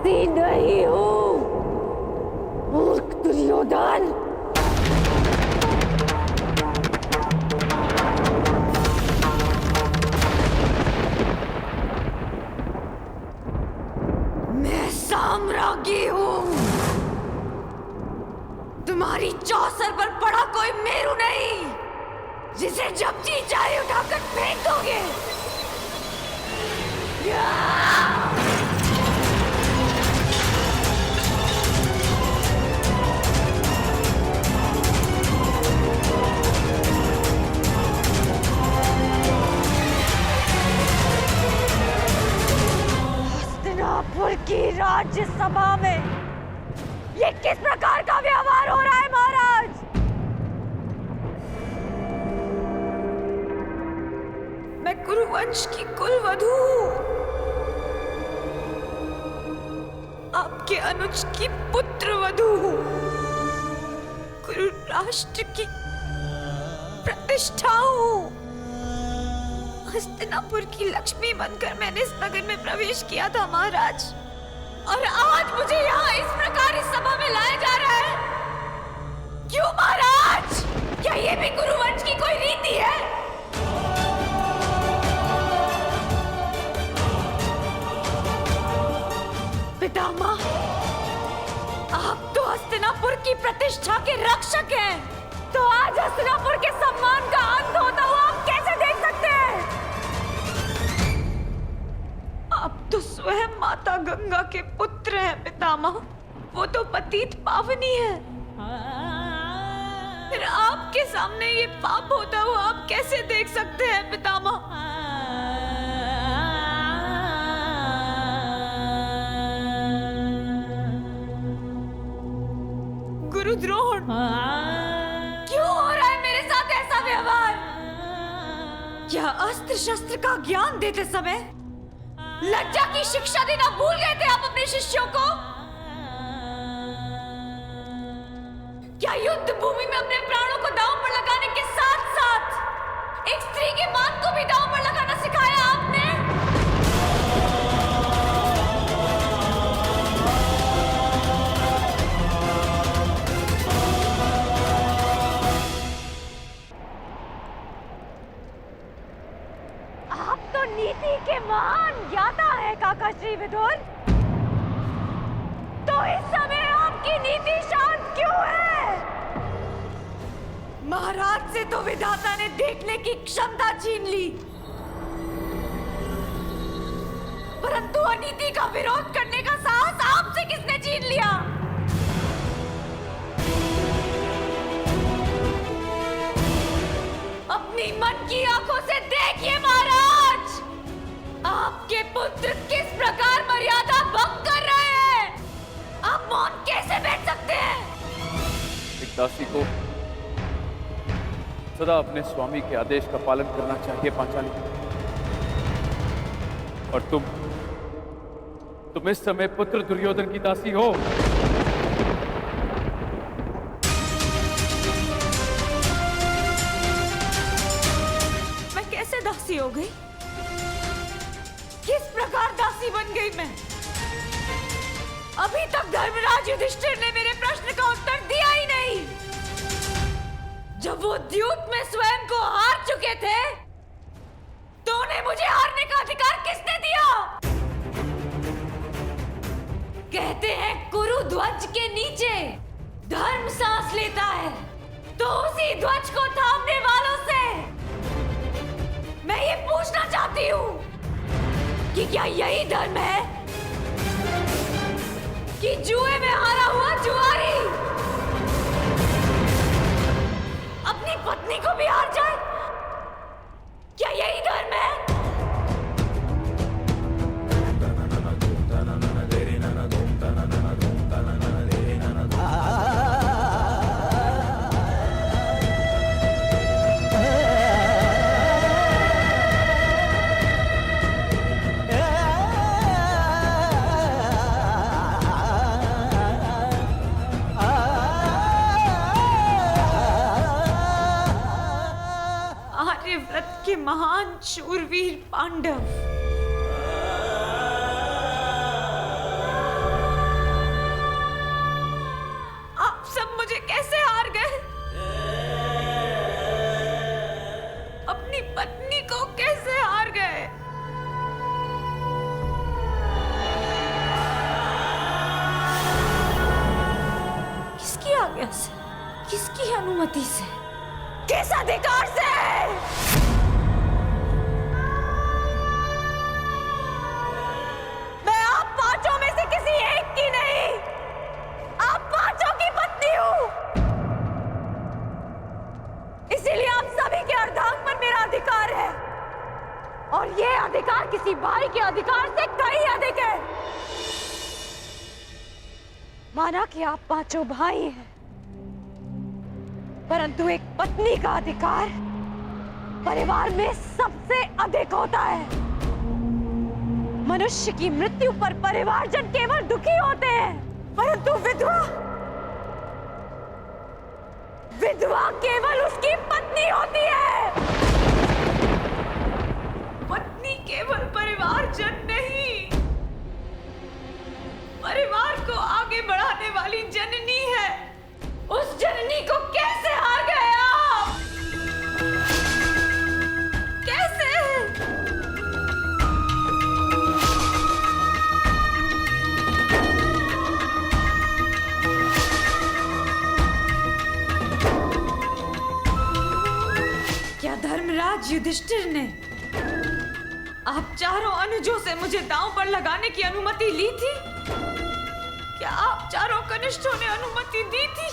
दासी नहीं हूं, मूर्ख दुर्योधन। मैं साम्राज्ञी हूं। तुम्हारी चौसर पर पड़ा कोई मेरू नहीं जिसे जब जी चाहे उठाकर फेंक दोगे। हस्तिनापुर की राज्यसभा में ये किस प्रकार का व्यवहार हो रहा है महाराज? मैं कुरुवंश की कुलवधू हूं, आपके अनुज की पुत्रवधू हूं, कुरु राष्ट्र की प्रतिष्ठा हूं। हस्तिनापुर की लक्ष्मी बनकर मैंने इस नगर में प्रवेश किया था महाराज, और आज मुझे यहाँ इस प्रकार इस सभा में लाया जा रहा है। क्यों महाराज? क्या ये भी कुरुवंश की कोई रीति है? पितामह, आप तो हस्तिनापुर की प्रतिष्ठा के रक्षक हैं, तो आज हस्तिनापुर के सम्मान का अंत होता हुआ आप कैसे देख सकते हैं? आप तो स्वयं माता गंगा के पुत्र हैं पितामह, वो तो पतित पावनी है। फिर आपके सामने ये पाप होता हुआ आप कैसे देख सकते हैं पितामह? गुरुद्रोण, क्यों हो रहा है मेरे साथ ऐसा व्यवहार? क्या अस्त्र शस्त्र का ज्ञान देते समय लज्जा की शिक्षा देना भूल गए थे आप अपने शिष्यों को? क्या युद्ध भूमि में अपने प्राणों को दांव पर लगाने के साथ साथ एक स्त्री के मान को भी दांव पर लगाना सिखाया आपने? नीति के महान ज्ञाता है काका श्री विदुर, तो इस समय आपकी नीति शांत क्यों है? महाराज से तो विधाता ने देखने की क्षमता छीन ली, परंतु अनीति का विरोध करने का साहस आपसे किसने छीन लिया? अपनी मन की आंखों से देखिए महाराज, आपके पुत्र किस प्रकार मर्यादा भंग कर रहे हैं। आप मौन कैसे बैठ सकते हैं? एक दासी को सदा अपने स्वामी के आदेश का पालन करना चाहिए पांचाली, और तुम इस समय पुत्र दुर्योधन की दासी हो। मैं कैसे दासी हो गई? किस प्रकार दासी बन गई मैं? अभी तक धर्मराज युधिष्ठिर ने मेरे प्रश्न का उत्तर दिया ही नहीं। जब वो द्यूत में स्वयं को हार चुके थे, तो उन्हें मुझे हारने का अधिकार किसने दिया? कहते हैं कुरु ध्वज के नीचे धर्म सांस लेता है, तो उसी ध्वज को थामने वालों से मैं ये पूछना चाहती हूँ कि क्या यही धर्म है कि जुए में हारा हुआ जुआरी अपनी पत्नी को भी हार जाए? क्या यही धर्म है? के महान शूरवीर पांडव, अनुमति से, किस अधिकार से? मैं आप पांचों में से किसी एक की नहीं, आप पांचों की पत्नी हूं। इसीलिए आप सभी के अर्धांग पर मेरा अधिकार है, और ये अधिकार किसी भाई के अधिकार से कहीं अधिक है। माना कि आप पांचों भाई हैं, परंतु एक पत्नी का अधिकार परिवार में सबसे अधिक होता है। मनुष्य की मृत्यु पर परिवारजन केवल दुखी होते हैं, परंतु विधवा केवल उसकी पत्नी होती है। पत्नी केवल परिवारजन नहीं, परिवार को आगे बढ़ाने वाली जननी है। उस जननी को कैसे हार गए आप? कैसे? क्या धर्मराज युधिष्ठिर ने आप चारों अनुजों से मुझे दांव पर लगाने की अनुमति ली थी? क्या आप चारों कनिष्ठों ने अनुमति दी थी?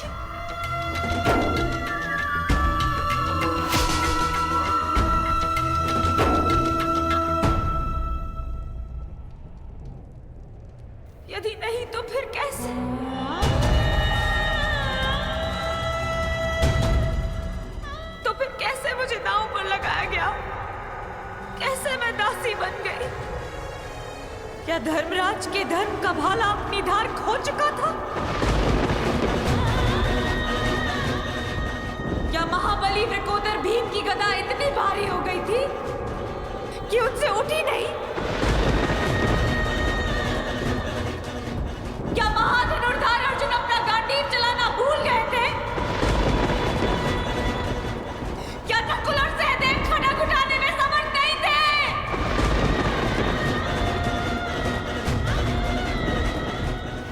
यदि नहीं तो फिर कैसे? तो फिर कैसे मुझे दांव पर लगाया गया? कैसे मैं दासी बन गई? क्या धर्मराज के धर्म का भाला अपनी धार खो चुका था? क्या महाबली वृकोदर भीम की गदा इतनी भारी हो गई थी कि उनसे उठी नहीं? क्या महाधनुर्धार अर्जुन अपना गांडीव चलाना भूल गए थे? क्या नकुल और सहदेव खड़ग उठाने में समर्थ नहीं थे?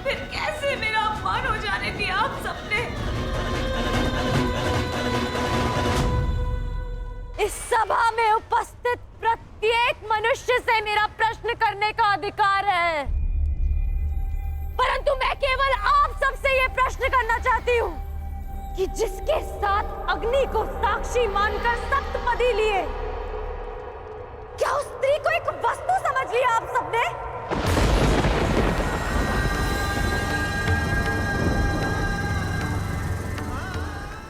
फिर कैसे मेरा अपमान हो जाने दिया आप सबने? इस सभा में उपस्थित प्रत्येक मनुष्य से मेरा प्रश्न करने का अधिकार है, परंतु मैं केवल आप सबसे यह प्रश्न करना चाहती हूँ कि जिसके साथ अग्नि को साक्षी मानकर सप्तपदी लिए, क्या उस स्त्री को एक वस्तु समझ लिया आप सबने?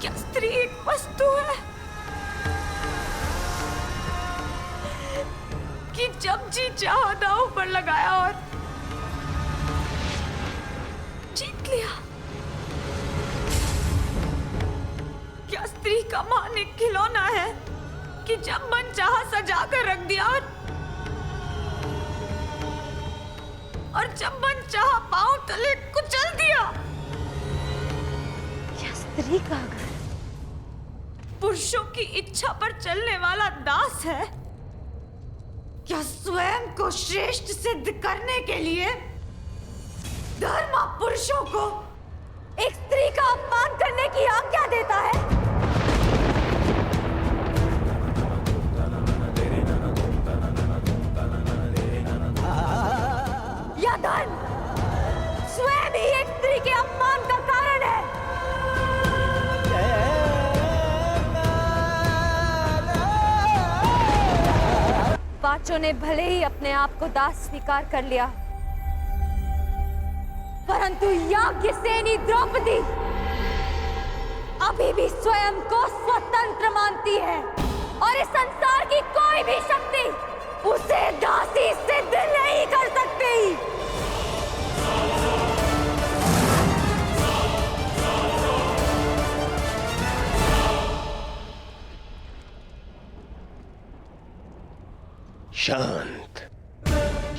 क्या स्त्री एक वस्तु है कि जब जी चाहा दांव पर लगाया और जीत लिया? क्या स्त्री का मान एक खिलौना है कि जब मन चाहा सजा कर रख दिया और जब मन चाहा पांव तले कुचल दिया? क्या स्त्री का घर पुरुषों की इच्छा पर चलने वाला दास है? क्या स्वयं को श्रेष्ठ सिद्ध करने के लिए धर्म पुरुषों को एक स्त्री का अपमान करने की आज्ञा देता है? या धर्म स्वयं ही एक स्त्री के अपमान का कारण है? पांचों ने भले ही अपने आप को दास स्वीकार कर लिया, परंतु याज्ञसेनी द्रौपदी अभी भी स्वयं को स्वतंत्र मानती है, और इस संसार की कोई भी शक्ति उसे दासी सिद्ध नहीं कर सकती।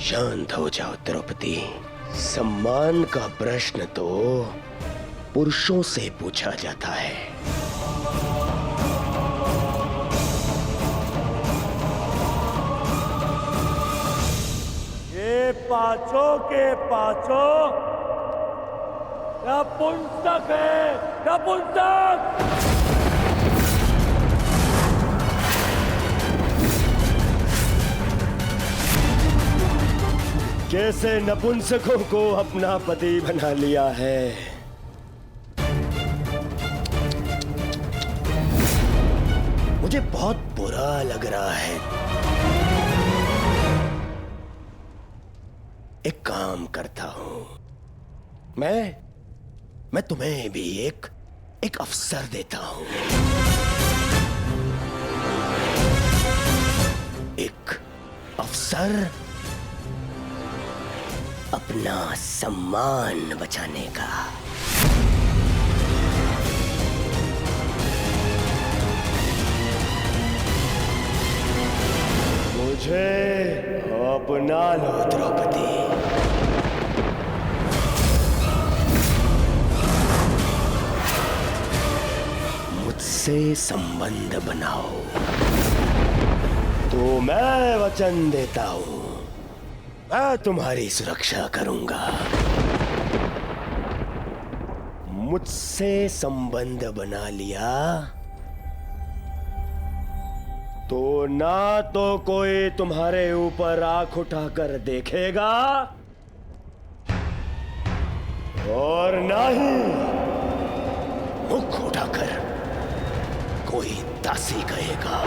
शांत हो जाओ द्रौपदी। सम्मान का प्रश्न तो पुरुषों से पूछा जाता है। ये पांचों के पांचों नपुंसक है, नपुंसक। कैसे नपुंसकों को अपना पति बना लिया है। मुझे बहुत बुरा लग रहा है। एक काम करता हूं, मैं तुम्हें भी एक अवसर देता हूं। एक अवसर अपना सम्मान बचाने का। मुझे अपना लो द्रौपदी। मुझसे संबंध बनाओ तो मैं वचन देता हूं, मैं तुम्हारी सुरक्षा करूंगा। मुझसे संबंध बना लिया तो ना तो कोई तुम्हारे ऊपर आंख उठाकर देखेगा और ना ही मुख उठाकर कोई दासी कहेगा।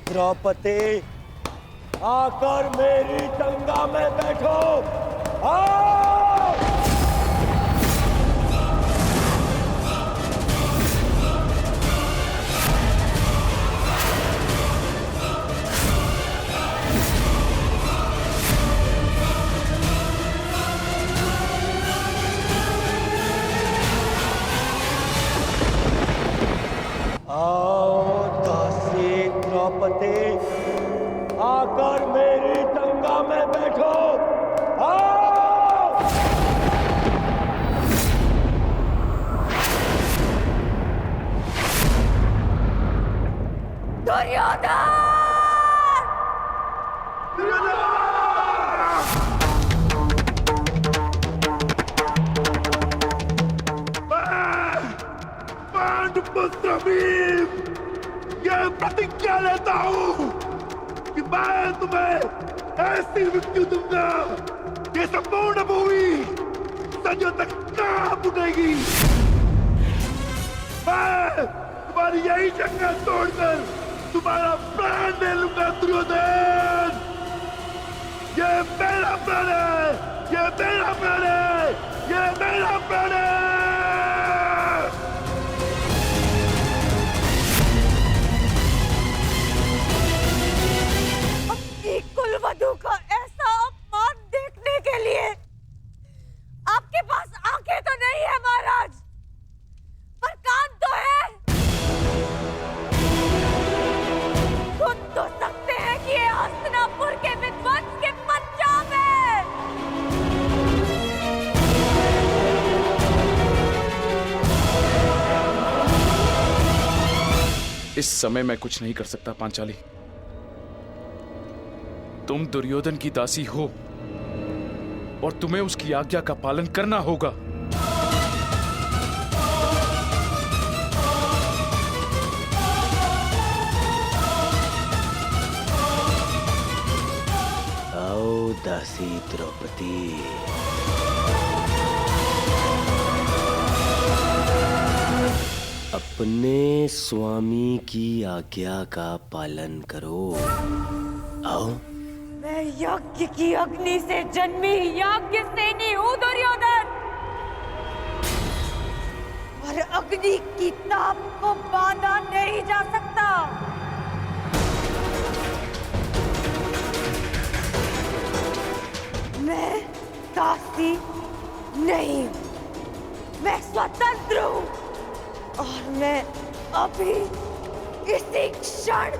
द्रौपदी, आकर मेरी जंगा में बैठो। आओ! आओ दासी द्रौपदी, आकर मेरी जंगा में बैठो। आओ! दुर्योधन! पांडुपुत्र भीम, ये प्रतिज्ञा लेता हूं कि मैं तुम्हें ऐसी मृत्यु दूंगा कि संपूर्ण भूमि सदियों तक कांप उठेगी। मैं तुम्हारी यही जंगल तोड़कर तुम्हारा प्राण ले लूंगा दुर्योधन। ये मेरा प्राण है, ये मेरा प्राण है, ये मेरा प्राण है। कुलवधू का ऐसा अपमान देखने के लिए आपके पास आंखें तो नहीं है महाराज, पर कान तो है। सुन तो सकते हैं कि ये हस्तिनापुर के विध्वंस के पंजाब है। इस समय मैं कुछ नहीं कर सकता पांचाली। तुम दुर्योधन की दासी हो और तुम्हें उसकी आज्ञा का पालन करना होगा। आओ दासी द्रौपदी, अपने स्वामी की आज्ञा का पालन करो। आओ। मैं यज्ञ की अग्नि से जन्मी यज्ञ सेनी हूँ दुर्योधन, और अग्नि की ताप को बांधा नहीं जा सकता। मैं दासी नहीं हूँ, मैं स्वतंत्र हूँ और मैं अभी इसी क्षण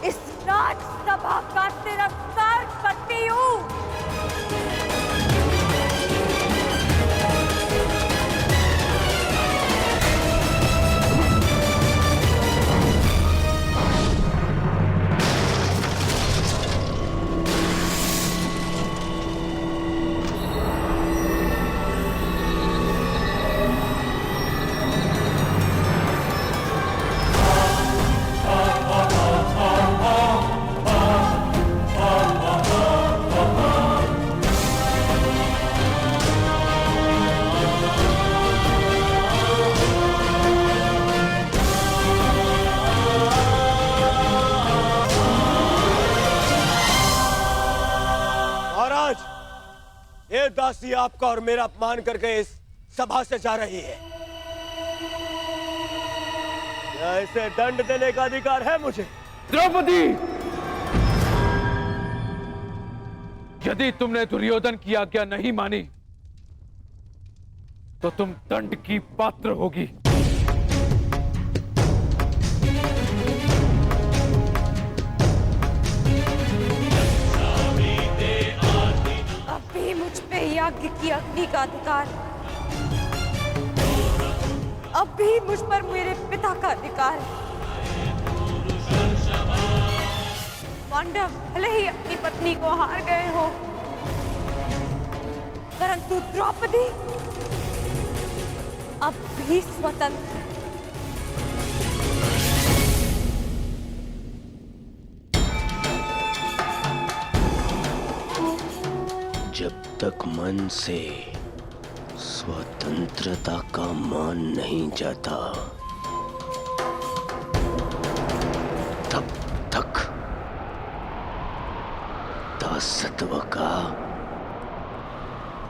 इस राजसभा का तिरस्कार करती हूँ। ये दासी आपका और मेरा अपमान करके इस सभा से जा रही है। क्या इसे दंड देने का अधिकार है मुझे? द्रौपदी, यदि तुमने दुर्योधन की आज्ञा नहीं मानी तो तुम दंड की पात्र होगी। मुझ पे यज्ञ की अग्नि का अधिकार, अब भी मुझ पर मेरे पिता का अधिकार है। पांडव भले ही अपनी पत्नी को हार गए हो, परंतु द्रौपदी अब भी स्वतंत्र है। जब तक मन से स्वतंत्रता का मान नहीं जाता, तब तक दासत्व का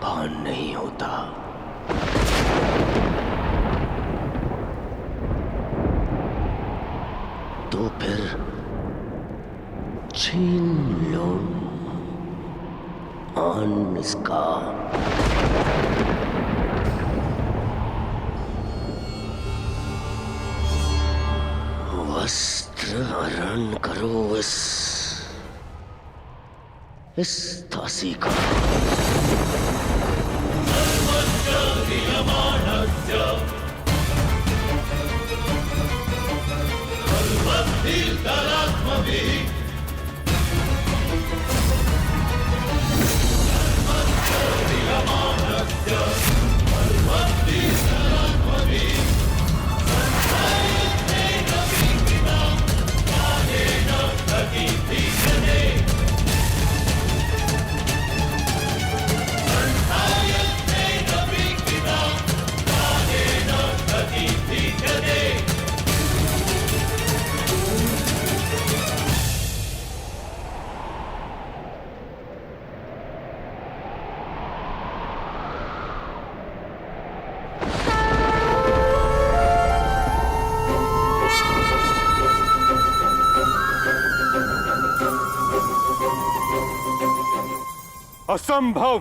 भान नहीं होता। तो फिर छीन लो आन इसका। वस्त्र हरण करो इस दासी का। असंभव!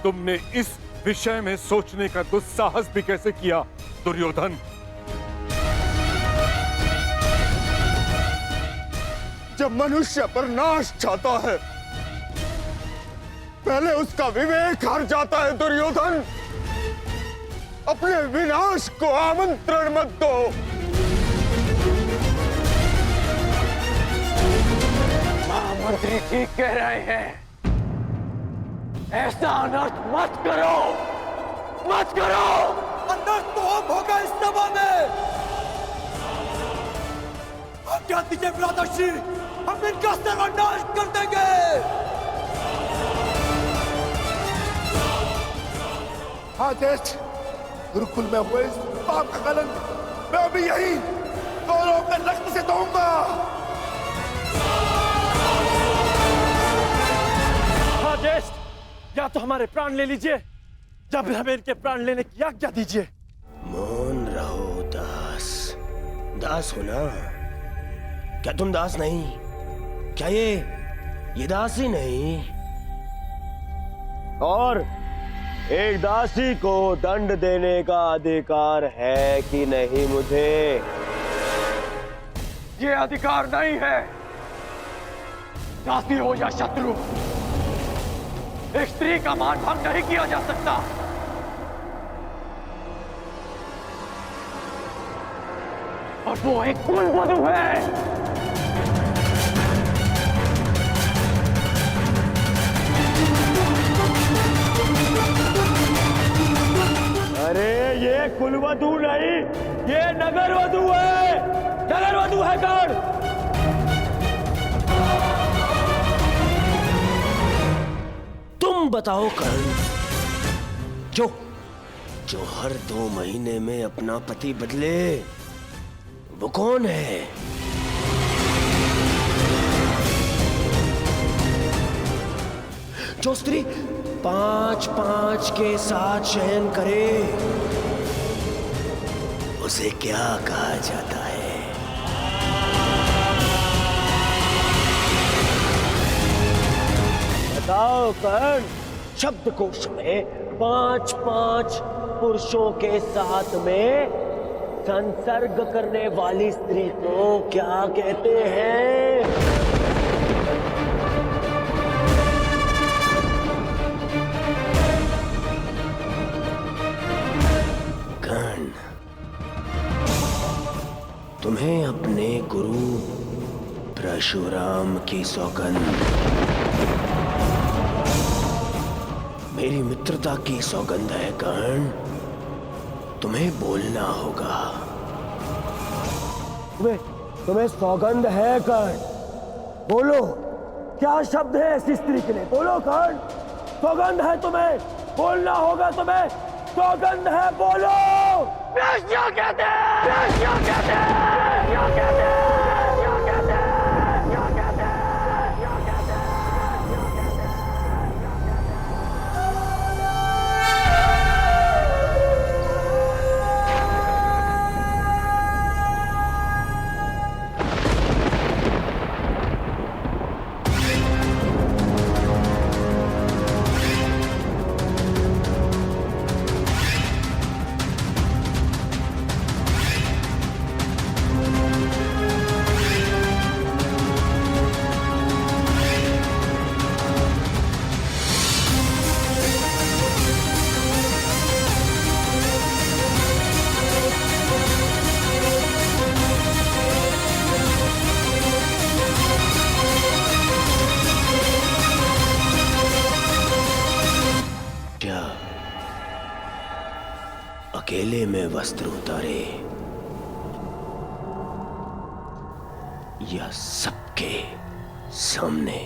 तुमने इस विषय में सोचने का दुस्साहस भी कैसे किया दुर्योधन? जब मनुष्य पर नाश चाहता है, पहले उसका विवेक हार जाता है दुर्योधन। अपने विनाश को आमंत्रण मत दो। महामंत्री ठीक कह रहे हैं, ऐसा अनर्थ मत करो, मत करो। अनर्थ तो अब होगा इस सभा में। आज्ञा दीजिए भ्राताश्री, हम इनका सर्वनाश कर देंगे। हाँ देश, गुरुकुल में हुए इस पाप का कलंक मैं अभी यही कौरवों के रक्त से धोऊंगा। हाँ देश, या तो हमारे प्राण ले लीजिए या फिर हमें इनके प्राण लेने की आज्ञा दीजिए। मौन रहो दास। दास हो ना? क्या तुम दास नहीं? क्या ये दास ही नहीं? और एक दासी को दंड देने का अधिकार है कि नहीं मुझे? ये अधिकार नहीं है। दासी हो या शत्रु, एक स्त्री का मान भंग नहीं किया जा सकता। और वो एक कुलवधू है। अरे ये कुलवधू नहीं, ये नगरवधू है। नगरवधू है कौन? तुम बताओ कर्ण, जो हर 2 महीने में अपना पति बदले, वो कौन है? जो स्त्री 5-5 के साथ शयन करे, उसे क्या कहा जाता है? बताओ कर्ण। शब्दकोश में 5-5 पुरुषों के साथ में संसर्ग करने वाली स्त्री को क्या कहते हैं? तुम्हें अपने गुरु परशुराम की सौगंध, मेरी मित्रता की सौगंध है कर्ण। तुम्हें बोलना होगा। तुम्हें सौगंध है कर्ण? बोलो, क्या शब्द है ऐसी स्त्री के लिए? बोलो कर्ण, सौगंध है तुम्हें, बोलना होगा तुम्हें। सौगंध है, बोलो। क्या कहते हैं? क्या कहते हैं? क्या कहते हैं? क्या कहते हैं? क्या कहते हैं? क्या कहते अकेले में वस्त्र उतारे या सबके सामने,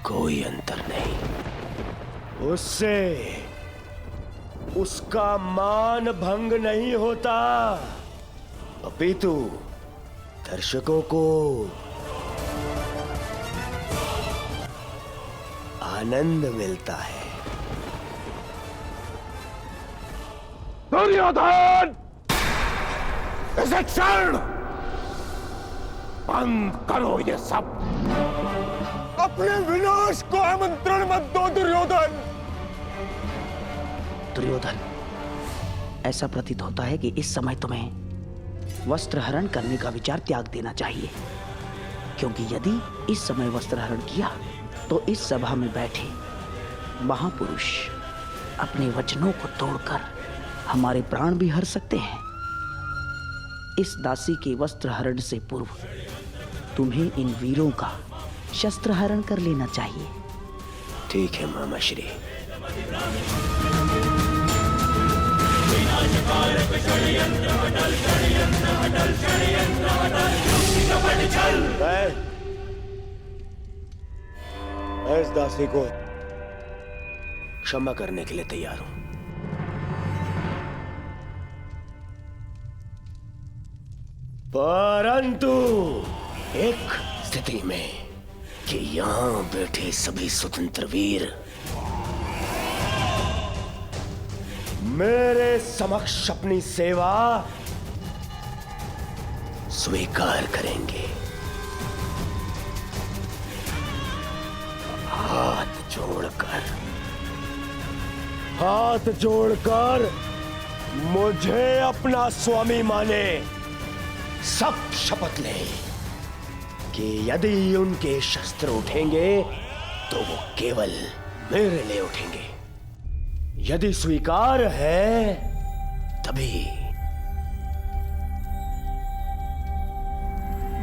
कोई अंतर नहीं। उससे उसका मान भंग नहीं होता, अपितु दर्शकों को आनंद मिलता है। दुर्योधन, इसे क्षण बंद करो ये सब। अपने विनाश को आमंत्रण मत दो दुर्योधन। दुर्योधन, ऐसा प्रतीत होता है कि इस समय तुम्हें वस्त्र हरण करने का विचार त्याग देना चाहिए, क्योंकि यदि इस समय वस्त्र हरण किया तो इस सभा में बैठे महापुरुष अपने वचनों को तोड़कर हमारे प्राण भी हर सकते हैं। इस दासी के वस्त्र हरण से पूर्व तुम्हें इन वीरों का शस्त्र हरण कर लेना चाहिए। ठीक है मामा श्री। मैं इस दासी को क्षमा करने के लिए तैयार हूं, परंतु एक स्थिति में कि यहां बैठे सभी स्वतंत्र वीर मेरे समक्ष अपनी सेवा स्वीकार करेंगे, हाथ जोड़कर हाथ जोड़कर मुझे अपना स्वामी माने, सब शपथ ले कि यदि उनके शस्त्र उठेंगे तो वो केवल मेरे लिए उठेंगे। यदि स्वीकार है तभी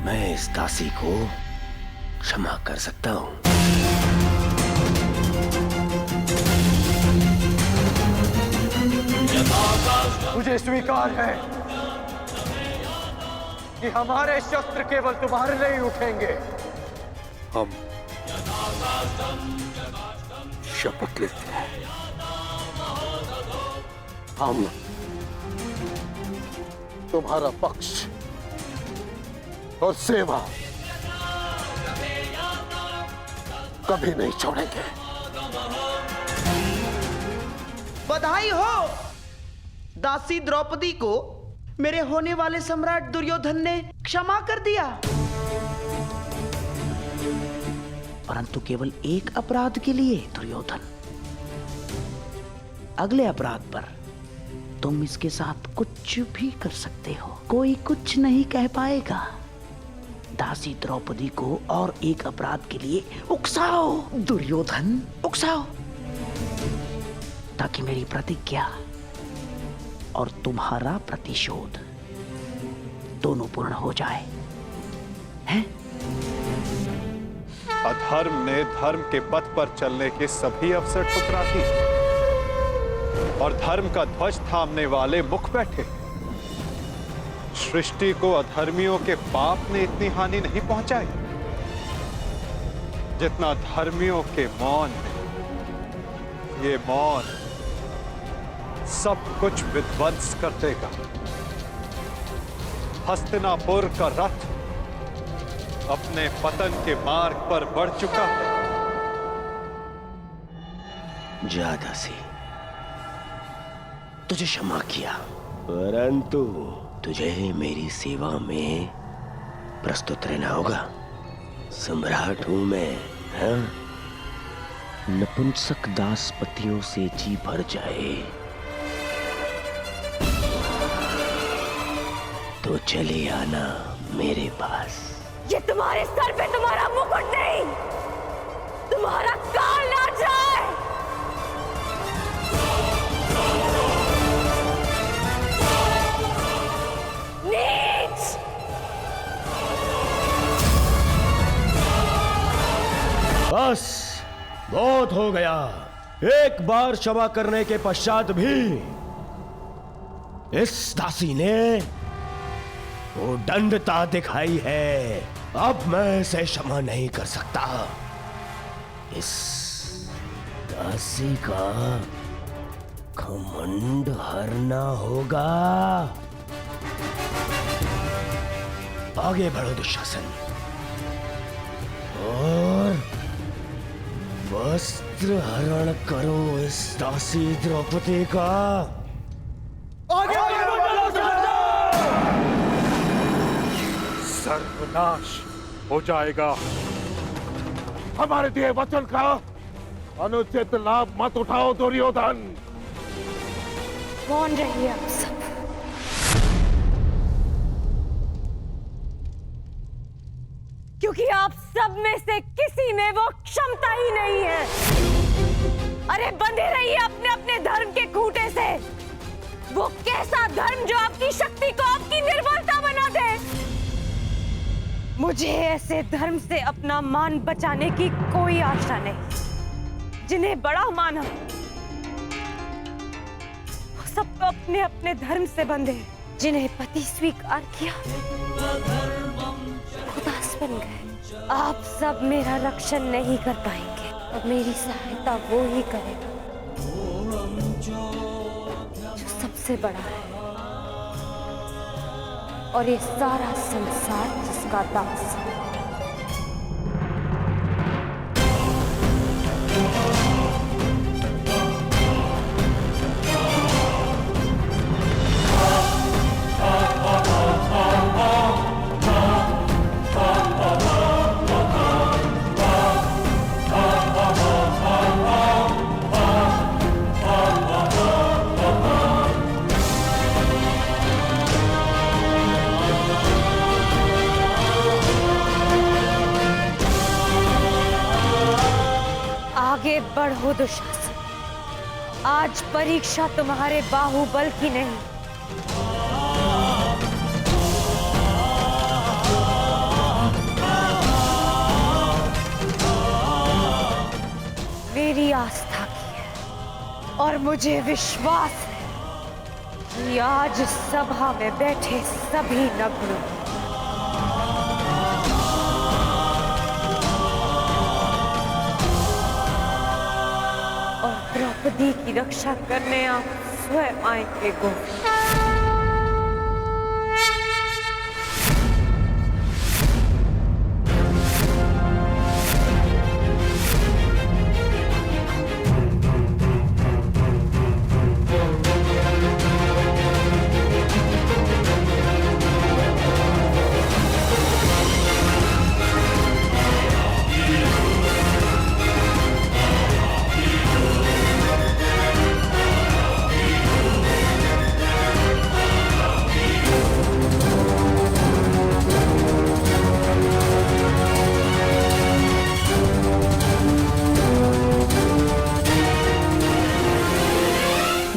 मैं इस दासी को क्षमा कर सकता हूं। मुझे स्वीकार है कि हमारे शस्त्र केवल तुम्हारे लिए ही उठेंगे। हम शपथ लेते हैं, हम तुम्हारा पक्ष और सेवा कभी नहीं छोड़ेंगे। बधाई हो। दासी द्रौपदी को मेरे होने वाले सम्राट दुर्योधन ने क्षमा कर दिया, परंतु केवल एक अपराध के लिए। दुर्योधन, अगले अपराध पर तुम इसके साथ कुछ भी कर सकते हो, कोई कुछ नहीं कह पाएगा। दासी द्रौपदी को और एक अपराध के लिए उकसाओ दुर्योधन, उकसाओ, ताकि मेरी प्रतिज्ञा और तुम्हारा प्रतिशोध दोनों पूर्ण हो जाए, हैं? अधर्म ने धर्म के पथ पर चलने के सभी अवसर ठुकरा दी और धर्म का ध्वज थामने वाले मुख बैठे। सृष्टि को अधर्मियों के पाप ने इतनी हानि नहीं पहुंचाई जितना धर्मियों के मौन ने। ये मौन सब कुछ विध्वंस कर देगा। हस्तिनापुर का रथ अपने पतन के मार्ग पर बढ़ चुका है। जा दासी, तुझे क्षमा किया, परंतु तुझे मेरी सेवा में प्रस्तुत रहना होगा। सम्राट हूं मैं, हाँ? नपुंसक दासपतियों से जी भर जाए तो चले आना मेरे पास। ये तुम्हारे सर पे तुम्हारा मुकुट नहीं, तुम्हारा काल नाच रहा है। नीच! बस बहुत हो गया। एक बार क्षमा करने के पश्चात भी इस दासी ने वो दंडता दिखाई है। अब मैं इसे क्षमा नहीं कर सकता। इस दासी का घमंड हरना होगा। आगे बढ़ो दुशासन और वस्त्र हरण करो इस दासी द्रौपदी का। सर्वनाश हो जाएगा। हमारे दिए वचन का अनुचित लाभ मत उठाओ दुर्योधन। कौन रहिए आप सब? क्योंकि आप सब में से किसी में वो क्षमता ही नहीं है। अरे बंधे रहिए अपने अपने धर्म के खूंटे से। वो कैसा धर्म जो आपकी शक्ति को आपकी निर्बलता बना दे। मुझे ऐसे धर्म से अपना मान बचाने की कोई आशा नहीं। जिन्हें बड़ा माना वो सब अपने अपने धर्म से बंधे। जिन्हें पति स्वीकार किया खुदास बन गए। आप सब मेरा रक्षण नहीं कर पाएंगे। अब मेरी सहायता वो ही करेगा जो सबसे बड़ा है और ये सारा संसार जिसका दास है। दुशासन, आज परीक्षा तुम्हारे बाहुबल की नहीं, मेरी आस्था की है। और मुझे विश्वास है कि आज सभा में बैठे सभी नग्नों और द्रौपदी की रक्षा करने आप स्वयं आएंगे गोविंद।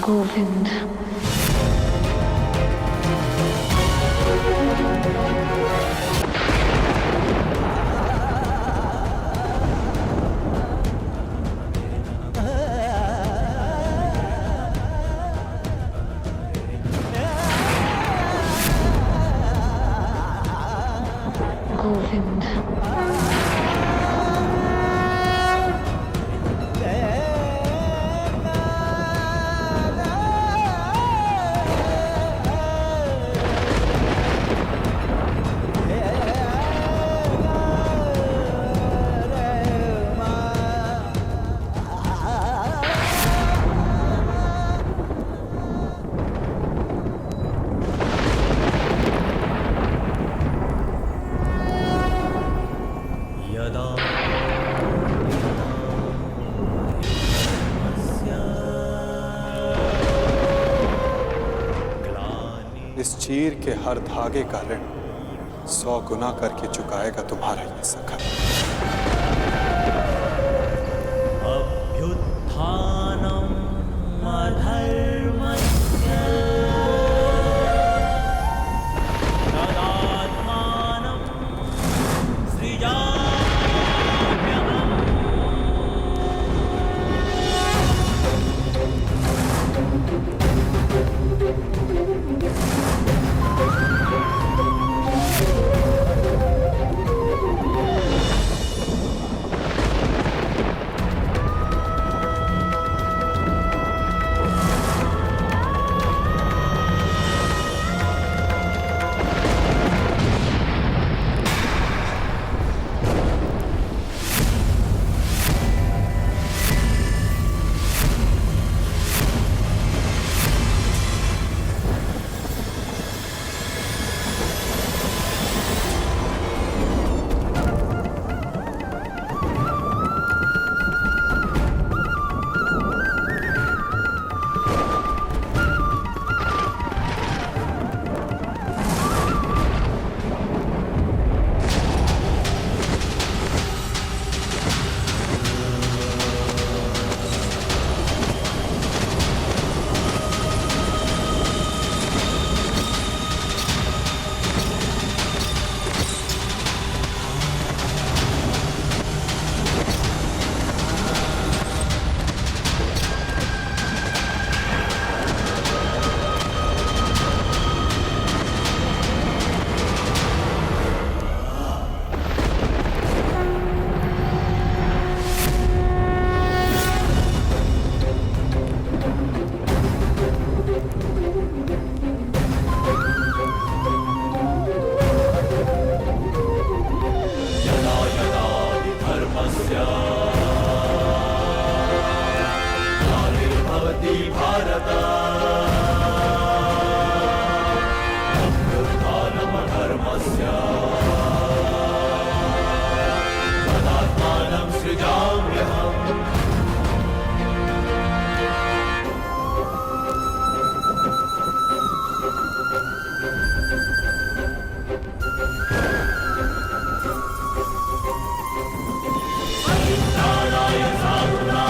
गोविंद, गोविंद, इस चीर के हर धागे का ऋण 100 गुना करके चुकाएगा तुम्हारा ये सखा। अभ्युत्थानम् अधर्मस्य तदात्मानं सृजाम्यहम्। नारायण साधुना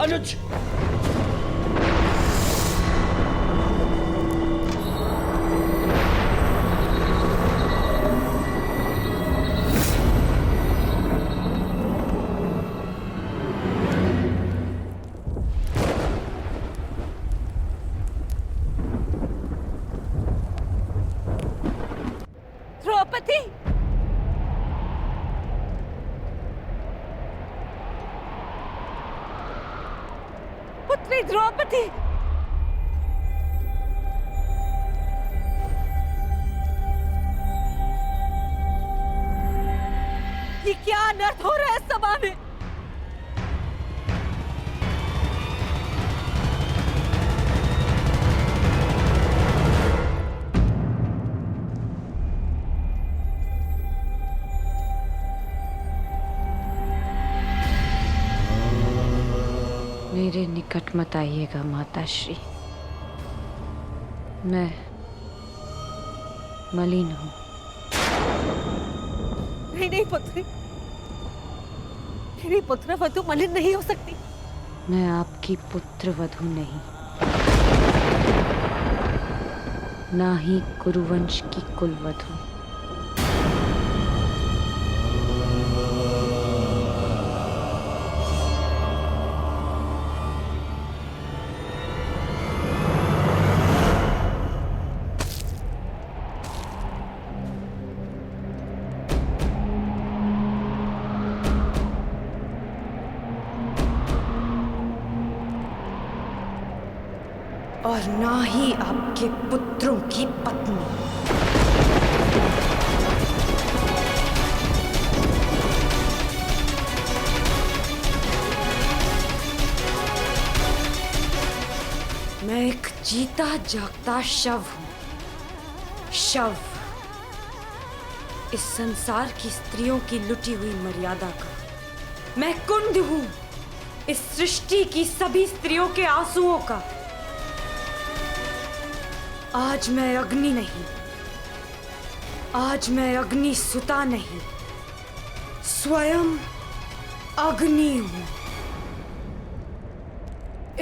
अनुज, द्रौपदी, पुत्री द्रौपदी, ये क्या अनर्थ हो रहा है सभा में? मेरे निकट मत आइएगा माताश्री। मैं मलिन हूँ। नहीं नहीं पुत्री, मेरी पुत्र वधु मलिन नहीं हो सकती। मैं आपकी पुत्र वधु नहीं, ना ही कुरुवंश की कुलवधु। और ना ही आपके पुत्रों की पत्नी। मैं एक जीता जागता शव हूं, शव। इस संसार की स्त्रियों की लुटी हुई मर्यादा का मैं कुंड हूं, इस सृष्टि की सभी स्त्रियों के आंसुओं का। आज मैं अग्नि नहीं, आज मैं अग्नि सुता नहीं, स्वयं अग्नि हूं।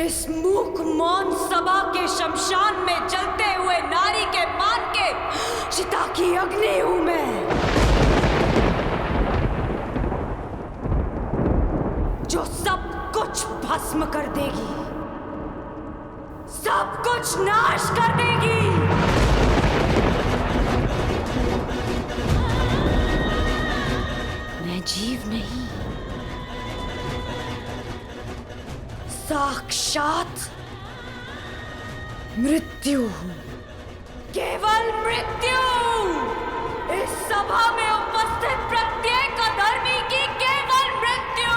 इस मूक मौन सभा के शमशान में जलते हुए नारी के मान के चिता की अग्नि हूं मैं, जो सब कुछ भस्म कर देगी, सब कुछ नाश कर देगी। मैं जीव नहीं, साक्षात मृत्यु हूं, केवल मृत्यु। इस सभा में उपस्थित प्रत्येक अधर्मी की केवल मृत्यु।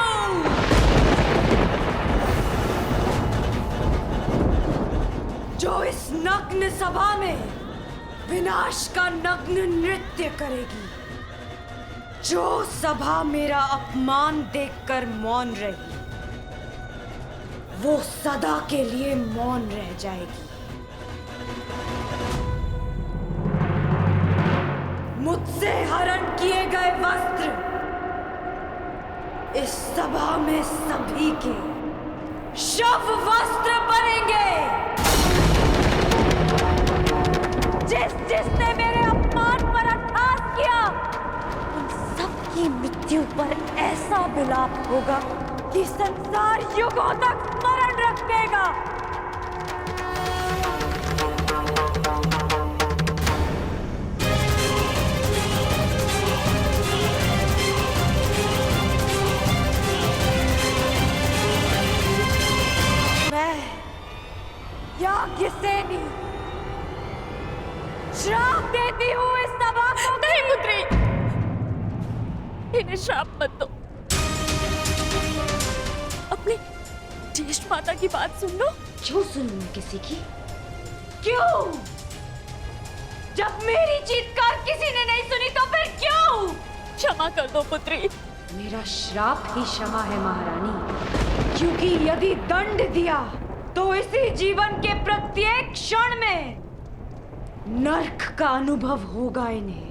जो इस नग्न सभा में विनाश का नग्न नृत्य करेगी, जो सभा मेरा अपमान देखकर मौन रही, वो सदा के लिए मौन रह जाएगी। मुझसे हरण किए गए वस्त्र इस सभा में सभी के शव वस्त्र बनेंगे। जिसने मेरे अपमान पर अट्टहास किया उन सबकी मृत्यु पर ऐसा विलाप होगा कि संसार युगों तक स्मरण रखेगा। मैं याज्ञसेनी श्राप देती हूँ इस सभा को। नहीं पुत्री, इन्हें श्राप मत दो। अपनी ज्येष्ठ माता की बात सुन लो। क्यों सुनूं किसी की? क्यों? जब मेरी चीत्कार किसी ने नहीं सुनी तो फिर क्यों? क्षमा कर दो पुत्री। मेरा श्राप ही क्षमा है महारानी। क्योंकि यदि दंड दिया तो इसी जीवन के प्रत्येक क्षण में नर्क का अनुभव होगा इन्हें।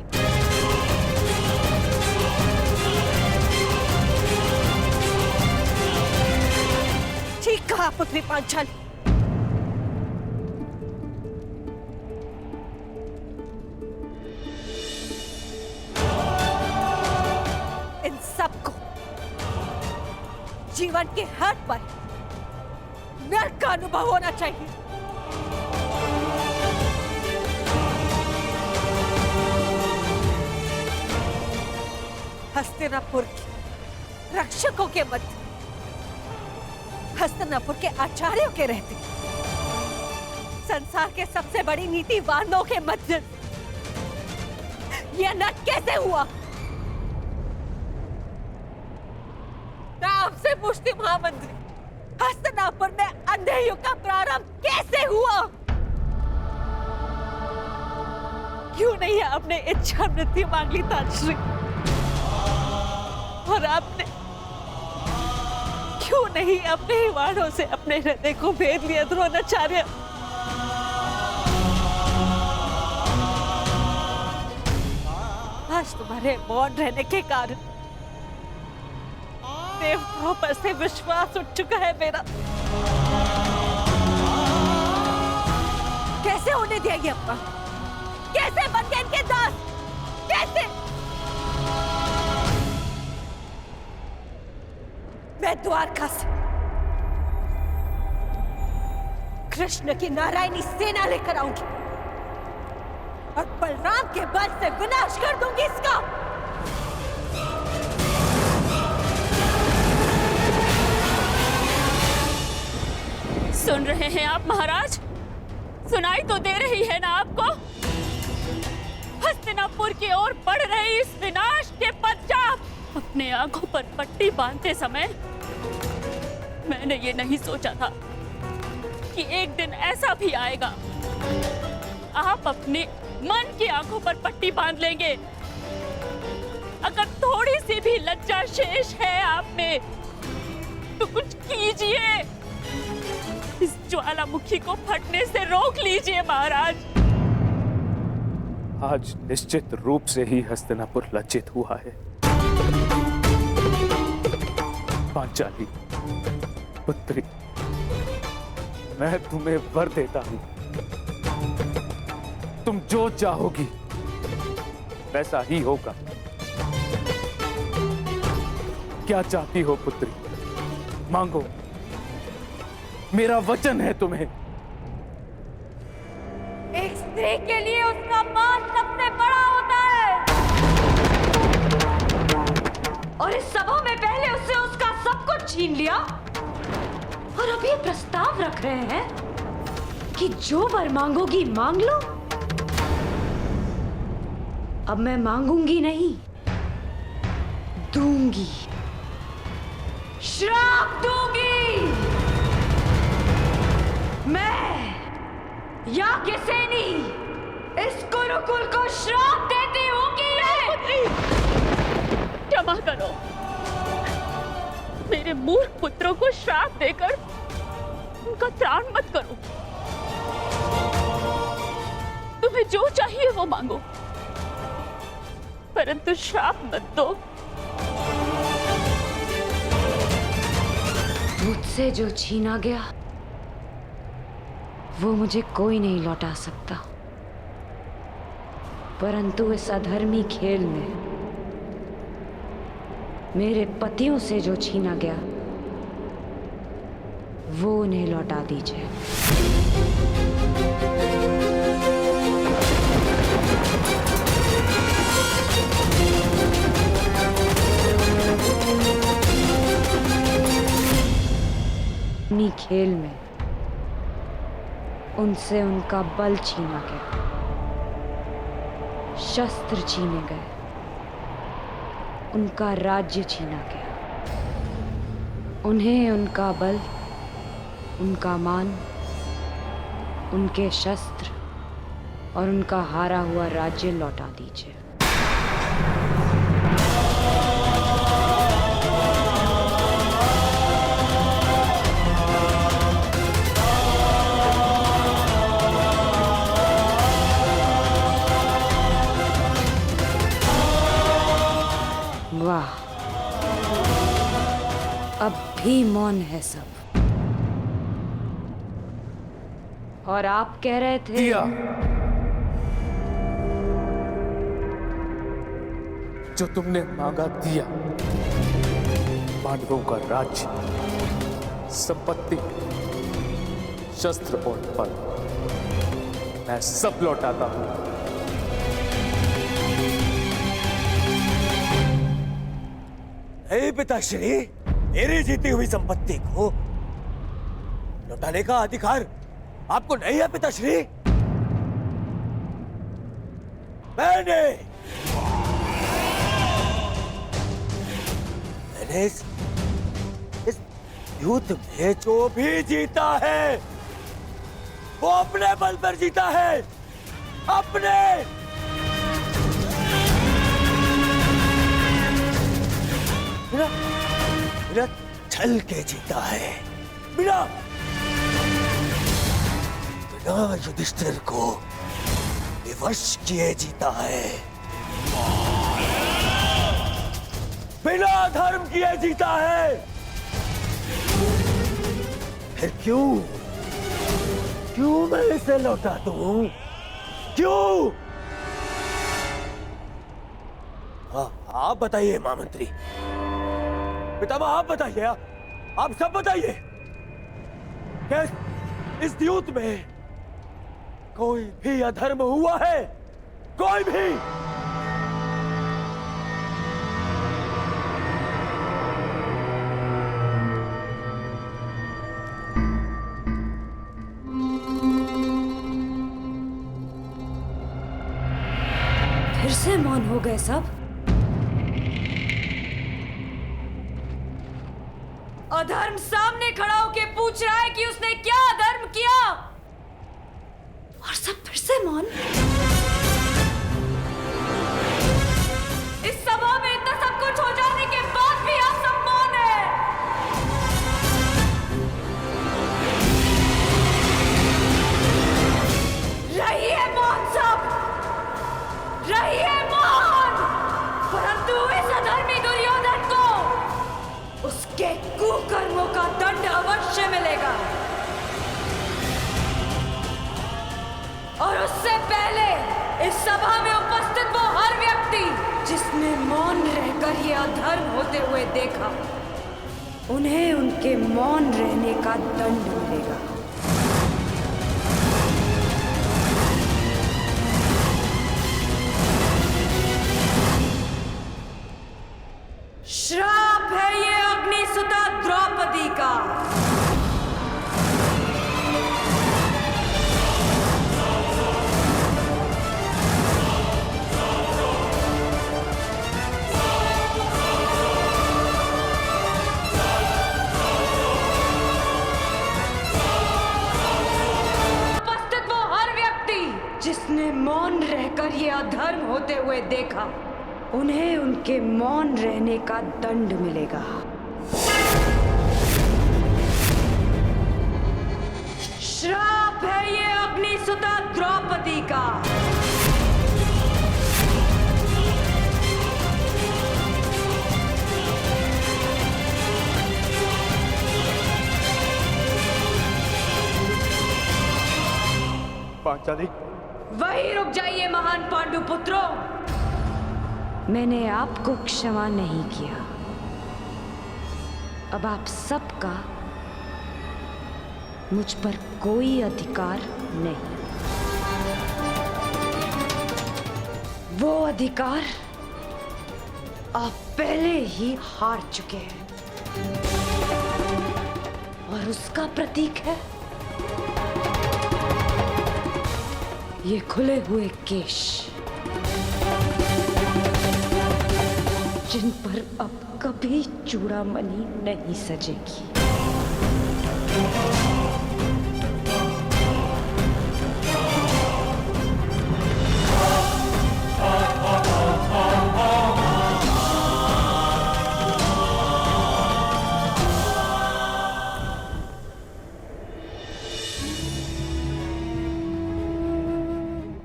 ठीक कहा पुत्री पांचाली। इन सबको जीवन के हर पल नर्क का अनुभव होना चाहिए। हस्तिनापुर के रक्षकों के मध्य, हस्तिनापुर के आचार्यों के रहते, संसार के सबसे बड़ी नीतिवानों के मध्य यह नर्क कैसे हुआ? मैं आपसे पूछती महामंत्री, हस्तिनापुर में अंधे युग का प्रारंभ कैसे हुआ? क्यों नहीं आपने इच्छा मृत्यु मांग ली ताजश्री? और आपने क्यों नहीं अपने ही वाणों से अपने हृदय को भेद लिया द्रोणाचार्य? आज तुम्हारे मौन रहने के कारण देवताओं पर से विश्वास उठ चुका है मेरा। कैसे होने दिया ये अपना? कैसे बन गए इनके दास? कैसे? मैं द्वारका से कृष्ण की नारायणी सेना लेकर आऊंगी और बलराम के बल से विनाश कर दूंगी इसका। सुन रहे हैं आप महाराज? सुनाई तो दे रही है ना आपको? हस्तिनापुर की ओर बढ़ रहे इस विनाश के पश्चात अपने आंखों पर पट्टी बांधते समय मैंने ये नहीं सोचा था कि एक दिन ऐसा भी आएगा आप अपने मन की आंखों पर पट्टी बांध लेंगे। अगर थोड़ी सी भी लज्जा शेष है आप में तो कुछ कीजिए, इस ज्वालामुखी को फटने से रोक लीजिए महाराज। आज निश्चित रूप से ही हस्तिनापुर लज्जित हुआ है। पांचाली पुत्री, मैं तुम्हें वर देता हूं, तुम जो चाहोगी वैसा ही होगा। क्या चाहती हो पुत्री? मांगो, मेरा वचन है तुम्हें। एक स्त्री के लिए उसका मान सबसे बड़ा होता है और इस सभा में पहले उससे उसका सब कुछ छीन लिया और अब ये प्रस्ताव रख रहे हैं कि जो वर मांगोगी मांग लो। अब मैं मांगूंगी नहीं, दूंगी, श्राप दूंगी। मैं याज्ञसेनी इस कुरुकुल को श्राप देती हूँ कि क्षमा करो, मेरे मूर्ख पुत्रों को श्राप देकर उनका त्राण मत करो। तुम्हें जो चाहिए वो मांगो, परंतु श्राप मत दो। मुझसे जो छीना गया वो मुझे कोई नहीं लौटा सकता, परंतु इस अधर्मी खेल में मेरे पतियों से जो छीना गया वो उन्हें लौटा दीजिए। अपनी खेल में उनसे उनका बल छीना गया, शस्त्र छीने गए, उनका राज्य छीना गया। उन्हें उनका बल, उनका मान, उनके शस्त्र और उनका हारा हुआ राज्य लौटा दीजिए। वाह, अब भी मौन है सब। और आप कह रहे थे दिया, जो तुमने मांगा दिया। पांडवों का राज्य, संपत्ति, शस्त्र और बल मैं सब लौटाता हूं। नहीं पिताश्री, मेरी जीती हुई संपत्ति को लौटाने का अधिकार आपको नहीं है पिताश्री। मैंने इस युद्ध में जो भी जीता है वो अपने बल पर जीता है, अपने। बिना छल के जीता है, बिना युधिष्ठिर को विवश किए जीता है, बिना धर्म किए जीता है। फिर क्यों मैं इसे लौटा दूं? क्यों? आप बताइए महामंत्री, पितामह आप बताइए, आप सब बताइए, क्या इस युद्ध में कोई भी अधर्म हुआ है? कोई भी? फिर से मौन हो गए सब। अधर्म सामने खड़ा होके पूछ रहा है कि उसने क्या अधर्म किया, और सब फिर से मौन। इस सभा में इतना सब कुछ हो जाने के बाद भी आप सब मौन है। रहिए मौन सब, रहिए मौन। परंतु इस अधर्मी दुर्योधन को उसके कुकर्मों का दंड अवश्य मिलेगा, और उससे पहले इस सभा में उपस्थित वो हर व्यक्ति जिसने मौन रहकर ये अधर्म होते हुए देखा, उन्हें उनके मौन रहने का दंड मिलेगा। श्राप है ये अग्निसुता द्रौपदी का। उपस्थित वो हर व्यक्ति जिसने मौन रहकर ये अधर्म होते हुए देखा, उन्हें उनके मौन रहने का दंड मिलेगा। श्राप है ये अग्निसुता द्रौपदी का। पांचाली। वहीं रुक जाइए महान पांडु पुत्रों। मैंने आपको क्षमा नहीं किया। अब आप सबका मुझ पर कोई अधिकार नहीं। वो अधिकार आप पहले ही हार चुके हैं और उसका प्रतीक है ये खुले हुए केश, जिन पर अब कभी चूड़ामणि नहीं सजेगी।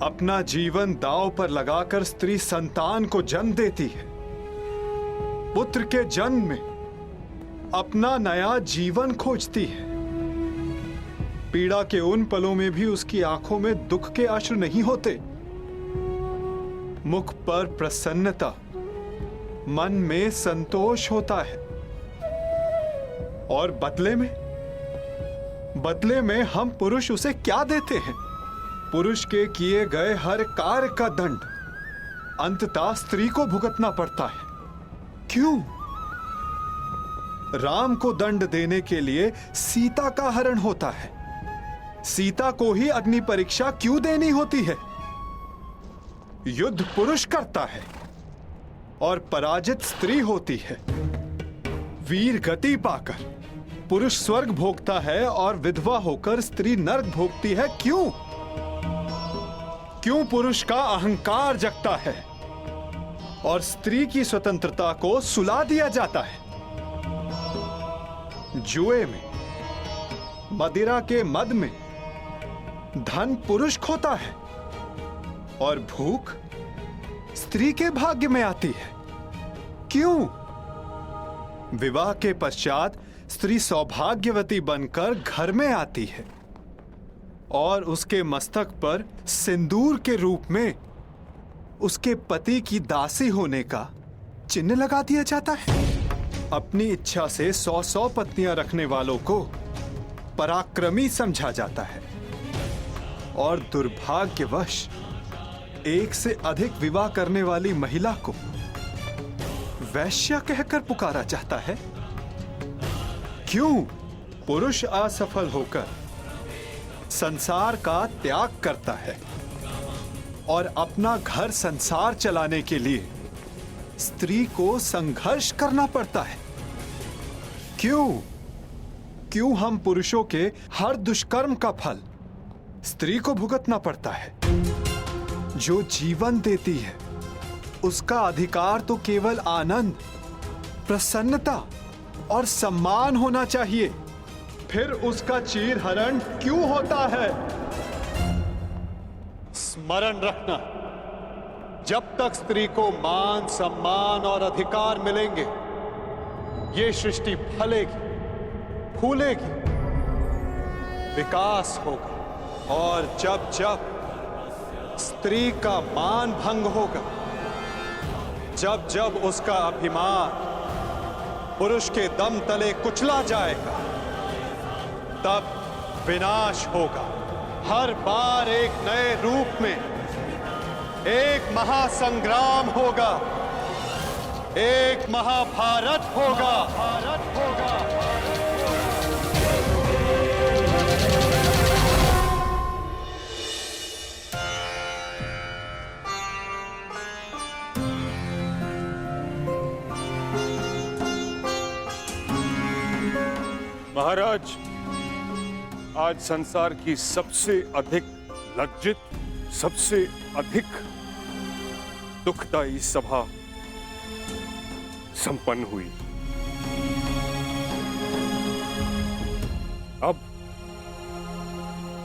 अपना जीवन दांव पर लगाकर स्त्री संतान को जन्म देती है। पुत्र के जन्म में अपना नया जीवन खोजती है। पीड़ा के उन पलों में भी उसकी आंखों में दुख के अश्रु नहीं होते। मुख पर प्रसन्नता, मन में संतोष होता है। और बदले में हम पुरुष उसे क्या देते हैं? पुरुष के किए गए हर कार्य का दंड अंततः स्त्री को भुगतना पड़ता है। क्यों? राम को दंड देने के लिए सीता का हरण होता है। सीता को ही अग्नि परीक्षा क्यों देनी होती है? युद्ध पुरुष करता है और पराजित स्त्री होती है। वीर गति पाकर पुरुष स्वर्ग भोगता है और विधवा होकर स्त्री नरक भोगती है। क्यों? क्यों पुरुष का अहंकार जगता है और स्त्री की स्वतंत्रता को सुला दिया जाता है? जुए में, मदिरा के मद में धन पुरुष खोता है और भूख स्त्री के भाग्य में आती है। क्यों? विवाह के पश्चात स्त्री सौभाग्यवती बनकर घर में आती है और उसके मस्तक पर सिंदूर के रूप में उसके पति की दासी होने का चिन्ह लगा दिया जाता है। अपनी इच्छा से 100 पत्नियां रखने वालों को पराक्रमी समझा जाता है और दुर्भाग्यवश एक से अधिक विवाह करने वाली महिला को वैश्या कहकर पुकारा जाता है। क्यों? पुरुष असफल होकर संसार का त्याग करता है और अपना घर संसार चलाने के लिए स्त्री को संघर्ष करना पड़ता है। क्यों हम पुरुषों के हर दुष्कर्म का फल स्त्री को भुगतना पड़ता है? जो जीवन देती है उसका अधिकार तो केवल आनंद, प्रसन्नता और सम्मान होना चाहिए। फिर उसका चीरहरण क्यों होता है? स्मरण रखना, जब तक स्त्री को मान, सम्मान और अधिकार मिलेंगे ये सृष्टि फलेगी, फूलेगी, विकास होगा। और जब जब स्त्री का मान भंग होगा, जब जब उसका अभिमान पुरुष के दम तले कुचला जाएगा, तब विनाश होगा। हर बार एक नए रूप में एक महासंग्राम होगा, एक महाभारत होगा। महाराज, आज संसार की सबसे अधिक लज्जित, सबसे अधिक दुखदायी सभा संपन्न हुई। अब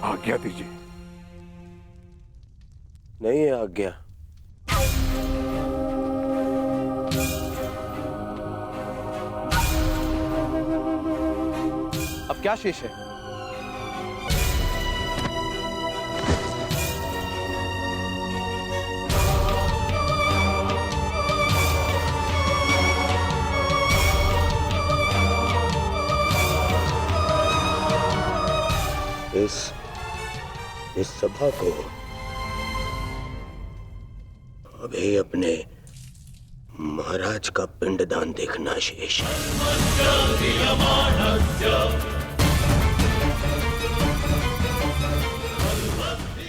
आज्ञा दीजिए। नहीं है आज्ञा। अब क्या शेष है? इस सभा को अभी अपने महाराज का पिंडदान देखना शेष है।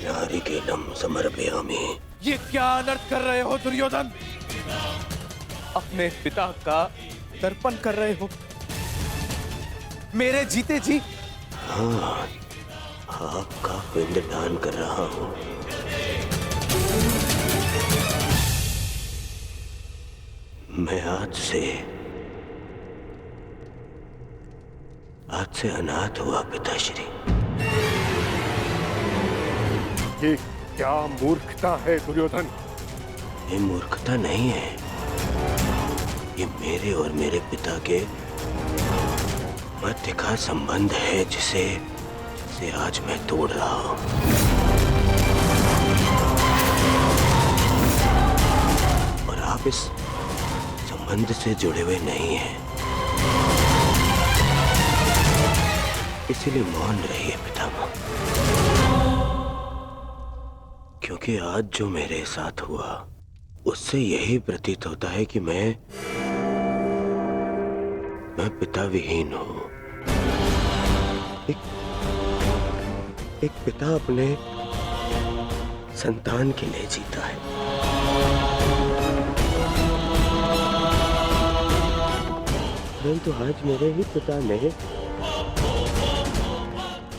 नारिकेलम समर्पयामि। ये क्या अनर्थ कर रहे हो दुर्योधन? अपने पिता का तर्पण कर रहे हो मेरे जीते जी? हाँ, आपका पिंडदान कर रहा हूं। मैं आज से अनाथ हुआ पिताश्री। ये क्या मूर्खता है दुर्योधन? ये मूर्खता नहीं है, ये मेरे और मेरे पिता के मध्य का संबंध है जिसे आज मैं तोड़ रहा हूं। और आप इस संबंध से जुड़े हुए नहीं हैं, इसीलिए मौन रहिए पितामह। क्योंकि आज जो मेरे साथ हुआ उससे यही प्रतीत होता है कि मैं पिता विहीन हूं। एक पिता अपने संतान के लिए जीता है। परंतु आज मेरे ही पिता ने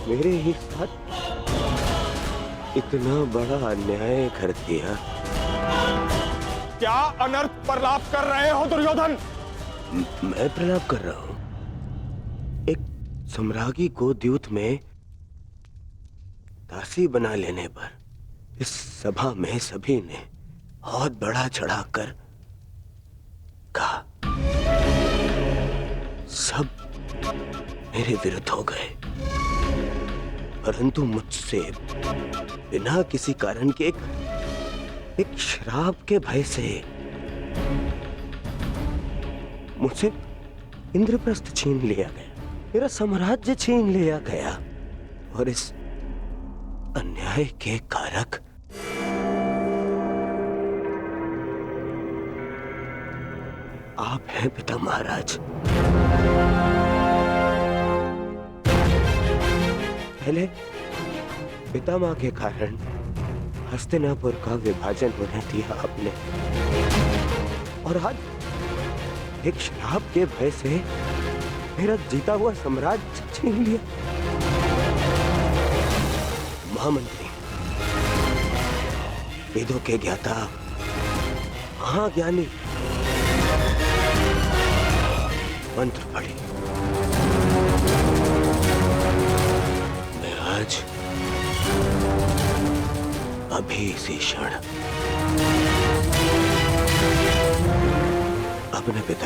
मेरे ही साथ इतना बड़ा अन्याय कर दिया। क्या अनर्थ प्रलाप कर रहे हो दुर्योधन? मैं प्रलाप कर रहा हूं? एक सम्राज्ञी को द्यूत में दासी बना लेने पर इस सभा में सभी ने बहुत बड़ा चढ़ाकर कहा। सब मेरे विरुद्ध हो गए, परंतु मुझसे बिना किसी कारण के एक श्राप के भय से मुझसे इंद्रप्रस्थ छीन लिया गया, मेरा साम्राज्य छीन लिया गया। और इस अन्याय के कारक आप हैं पिता महाराज। पहले पितामह के कारण हस्तिनापुर का विभाजन होने दिया आपने, और आज एक श्राप के भय से मेरा जीता हुआ साम्राज्य छीन लिया। महामंत्री, वेदों के ज्ञाता, महाज्ञानी, मंत्र पढ़े। मैं आज अभी इसी क्षण अपने पिता